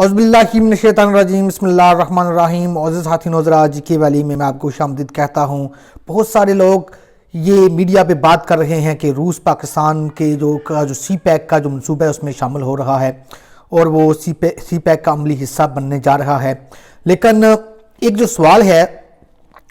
اعوذ باللہ من الشیطان الرجیم بسم اللہ الرحمن الرحیم۔ عزیز ساتھی نوذرا جی کے والی میں آپ کو خوش آمدید کہتا ہوں۔ بہت سارے لوگ یہ میڈیا پہ بات کر رہے ہیں کہ روس پاکستان کے جو سی پیک کا جو منصوبہ ہے اس میں شامل ہو رہا ہے اور وہ سی پیک کا عملی حصہ بننے جا رہا ہے، لیکن ایک جو سوال ہے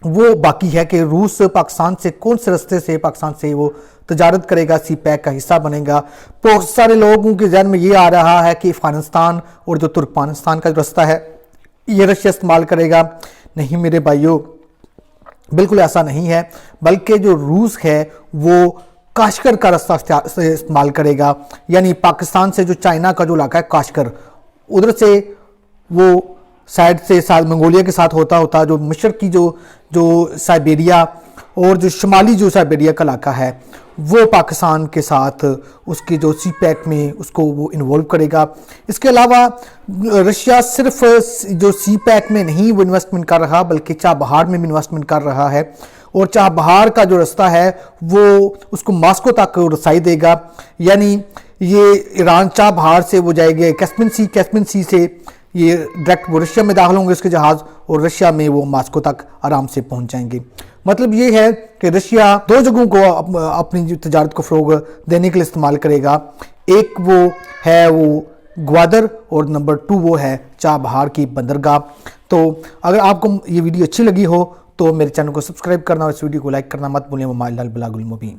وہ باقی ہے کہ روس پاکستان سے کون سے رستے سے پاکستان سے وہ تجارت کرے گا، سی پیک کا حصہ بنے گا۔ بہت سارے لوگوں کے ذہن میں یہ آ رہا ہے کہ افغانستان اور جو ترکمانستان کا جو رستہ ہے یہ رشیا استعمال کرے گا۔ نہیں میرے بھائیوں، بالکل ایسا نہیں ہے، بلکہ جو روس ہے وہ کاشکر کا رستہ استعمال کرے گا، یعنی پاکستان سے جو چائنا کا جو علاقہ ہے کاشکر، ادھر سے وہ سائیڈ سے منگولیا کے ساتھ ہوتا جو مشرقی جو سائبیریا اور جو شمالی جو سائبیریا کا علاقہ ہے وہ پاکستان کے ساتھ اس کی جو سی پیک میں اس کو وہ انوالو کرے گا۔ اس کے علاوہ رشیا صرف جو سی پیک میں نہیں وہ انویسٹمنٹ کر رہا بلکہ چابہار میں بھی انویسٹمنٹ کر رہا ہے، اور چابہار کا جو رستہ ہے وہ اس کو ماسکو تک رسائی دے گا، یعنی یہ ایران چابہار سے وہ جائے گے کیسپین سی سے یہ ڈائریکٹ وہ رشیا میں داخل ہوں گے اس کے جہاز، اور رشیا میں وہ ماسکو تک آرام سے پہنچ جائیں گے۔ مطلب یہ ہے کہ رشیا دو جگہوں کو اپنی تجارت کو فروغ دینے کے لیے استعمال کرے گا، ایک وہ ہے وہ گوادر اور نمبر 2 وہ ہے چابہار کی بندرگاہ۔ تو اگر آپ کو یہ ویڈیو اچھی لگی ہو تو میرے چینل کو سبسکرائب کرنا اور اس ویڈیو کو لائک کرنا مت بھولیں۔ وما الا البلاغ المبین۔